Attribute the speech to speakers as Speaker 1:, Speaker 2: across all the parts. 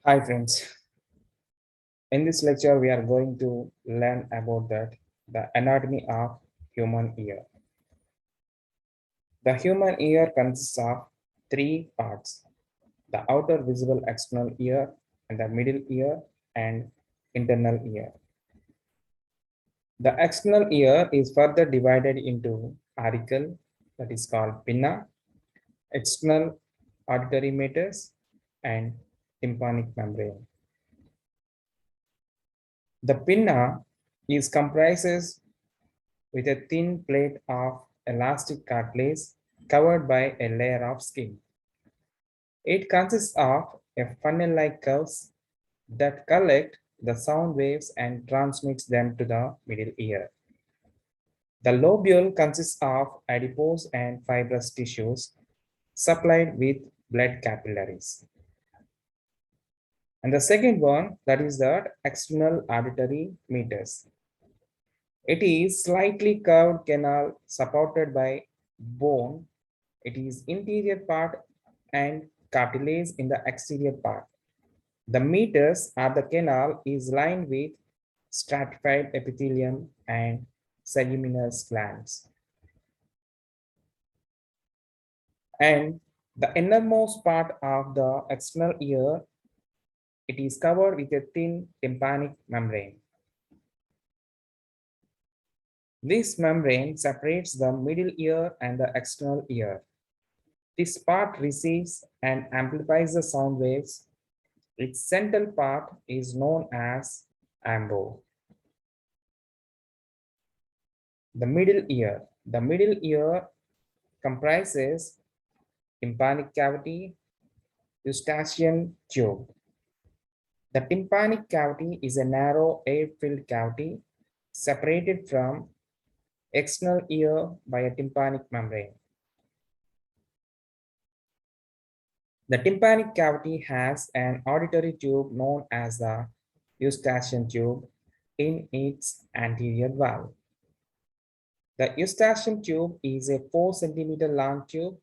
Speaker 1: Hi friends, in this lecture we are going to learn about the anatomy of human ear. The human ear consists of three parts: the outer visible external ear, and the middle ear, and internal ear. The external ear is further divided into auricle, that is called pinna, external auditory matters, and tympanic membrane. The pinna is comprises with a thin plate of elastic cartilage covered by a layer of skin. It consists of a funnel-like curves that collect the sound waves and transmits them to the middle ear. The lobule consists of adipose and fibrous tissues supplied with blood capillaries. And the second one, that is the external auditory meters. It is slightly curved canal supported by bone. It is interior part and cartilage in the exterior part. The meters or the canal is lined with stratified epithelium and ceruminous glands. And the innermost part of the external ear, it is covered with a thin tympanic membrane. This membrane separates the middle ear and the external ear. This part receives and amplifies the sound waves. Its central part is known as ambo. The middle ear. The middle ear comprises tympanic cavity, eustachian tube. The tympanic cavity is a narrow air-filled cavity separated from external ear by a tympanic membrane. The tympanic cavity has an auditory tube known as the eustachian tube in its anterior wall. The eustachian tube is a 4 centimeter long tube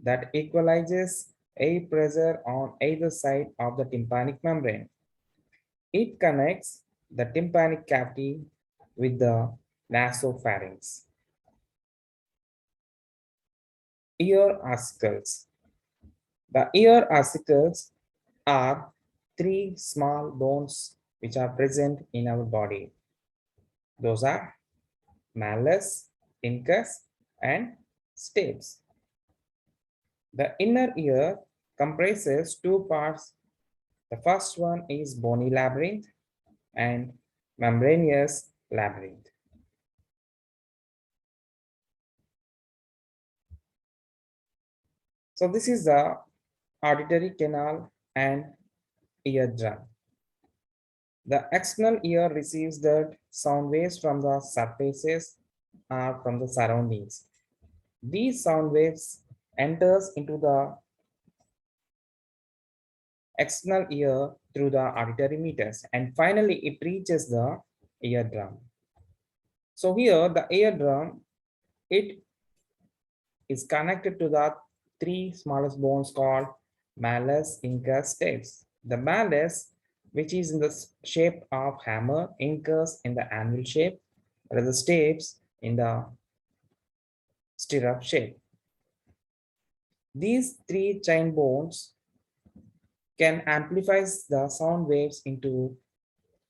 Speaker 1: that equalizes air pressure on either side of the tympanic membrane. It connects the tympanic cavity with the nasopharynx. Ear ossicles. The ear ossicles are three small bones which are present in our body. Those are malleus, incus, and stapes. The inner ear comprises two parts. The first one is bony labyrinth and membranous labyrinth. So this is the auditory canal and eardrum. The external ear receives the sound waves from the surfaces or from the surroundings. These sound waves enters into the external ear through the auditory meters, and finally it reaches the eardrum. So here the eardrum, it is connected to the three smallest bones called malleus, incus, stapes. The malleus, which is in the shape of hammer, incus in the anvil shape, whereas the stapes in the stirrup shape. These three chain bones can amplify the sound waves into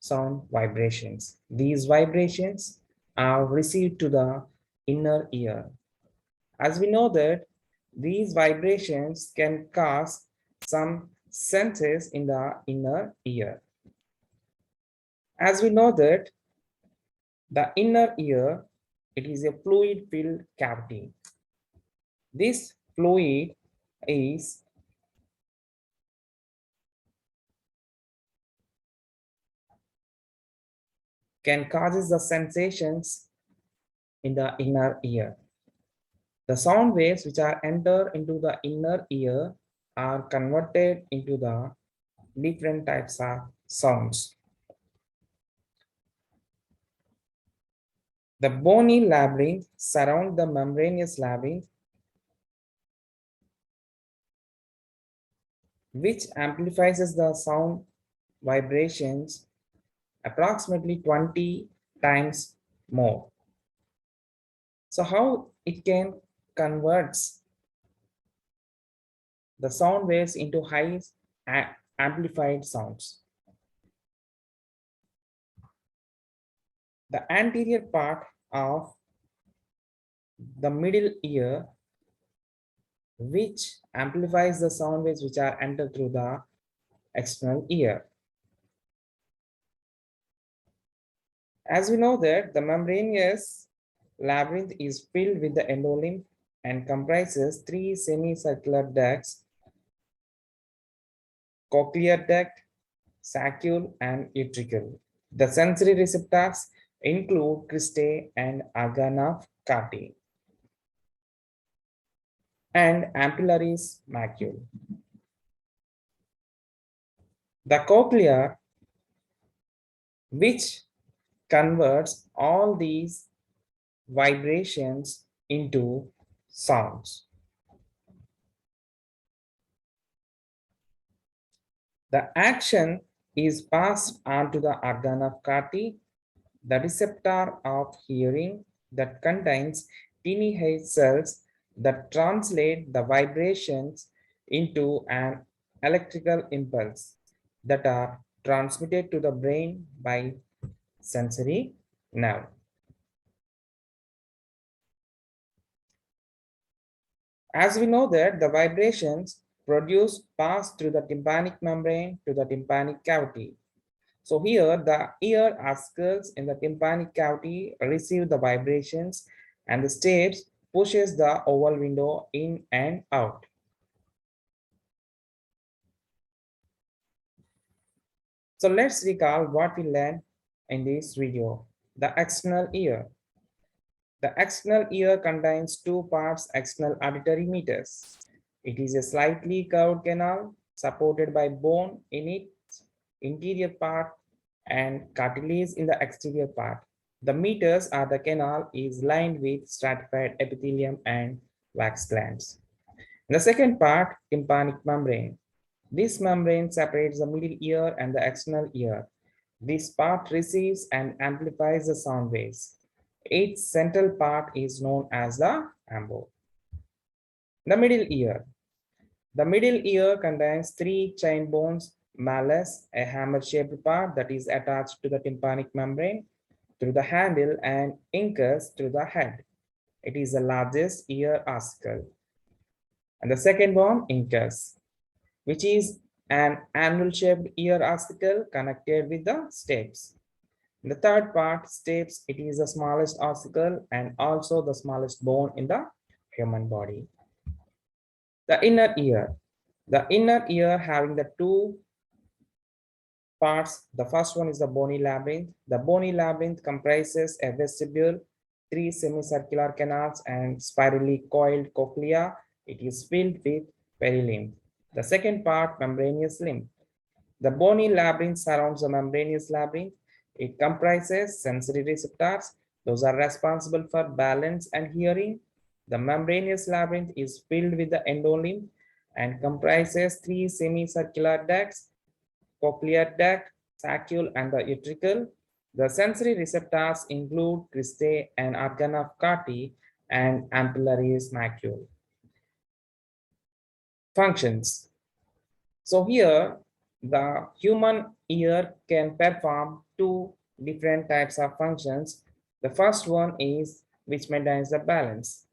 Speaker 1: sound vibrations. These vibrations are received to the inner ear. As we know that these vibrations can cause some senses in the inner ear. As we know that the inner ear, it is a fluid filled cavity. This fluid is can causes the sensations in the inner ear. The sound waves which are enter into the inner ear are converted into the different types of sounds. The bony labyrinth surround the membranous labyrinth. which amplifies the sound vibrations approximately 20 times more. So how it can converts the sound waves into high amplified sounds. The anterior part of the middle ear, which amplifies the sound waves which are entered through the external ear. As we know that the membranous labyrinth is filled with the endolymph and comprises three semicircular ducts: cochlear duct, saccule, and utricle. The sensory receptors include cristae and organa of Carti and ampullaris macule. The cochlea, which converts all these vibrations into sounds. The action is passed on to the organ of Carti, the receptor of hearing that contains teeny hair cells that translate the vibrations into an electrical impulse that are transmitted to the brain by sensory nerve. As we know that the vibrations produced pass through the tympanic membrane to the tympanic cavity. So here the ear ascals in the tympanic cavity receive the vibrations and the stapes pushes the oval window in and out. So let's recall what we learned in this video. The external ear. The external ear contains two parts: external auditory meters. It is a slightly curved canal supported by bone in its interior part and cartilage in the exterior part. The meters are the canal is lined with stratified epithelium and wax glands. The second part, tympanic membrane. This membrane separates the middle ear and the external ear. This part receives and amplifies the sound waves. Its central part is known as the ambo. The middle ear. The middle ear contains three chain bones: malleus, a hammer-shaped part that is attached to the tympanic membrane through the handle, and incus through the head. It is the largest ear ossicle. And the second bone, incus, which is an anvil-shaped ear ossicle connected with the stapes. The third part, stapes, it is the smallest ossicle and also the smallest bone in the human body. The inner ear. The inner ear having the two parts. The first one is the bony labyrinth. The bony labyrinth comprises a vestibule, three semicircular canals, and spirally coiled cochlea. It is filled with perilymph. The second part, membranous lymph. The bony labyrinth surrounds the membranous labyrinth. It comprises sensory receptors. Those are responsible for balance and hearing. The membranous labyrinth is filled with the endolymph and comprises three semicircular ducts: cochlear duct, saccule, and the utricle. The sensory receptors include cristae and organ of Carti and ampullaris macule. Functions. So here, the human ear can perform two different types of functions. The first one is which maintains the balance.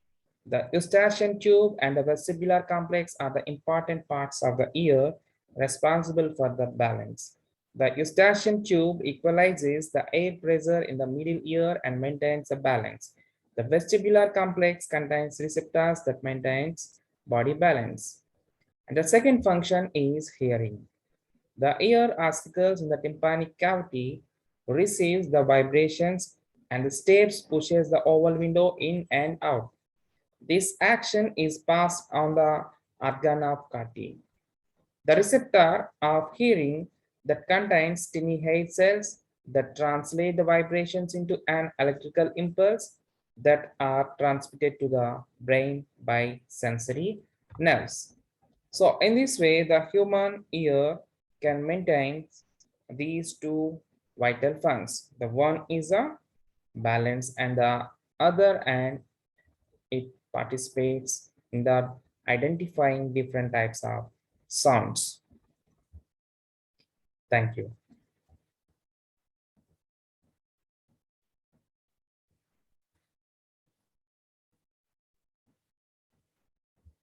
Speaker 1: The eustachian tube and the vestibular complex are the important parts of the ear responsible for the balance. The eustachian tube equalizes the air pressure in the middle ear and maintains the balance. The vestibular complex contains receptors that maintains body balance. And the second function is hearing. The ear ossicles in the tympanic cavity receives the vibrations and the stapes pushes the oval window in and out. This action is passed on the organ of Carti. The receptor of hearing that contains tiny hair cells that translate the vibrations into an electrical impulse that are transmitted to the brain by sensory nerves. So in this way, the human ear can maintain these two vital functions. The one is a balance and the other, and it participates in the identifying different types of sounds. Thank you.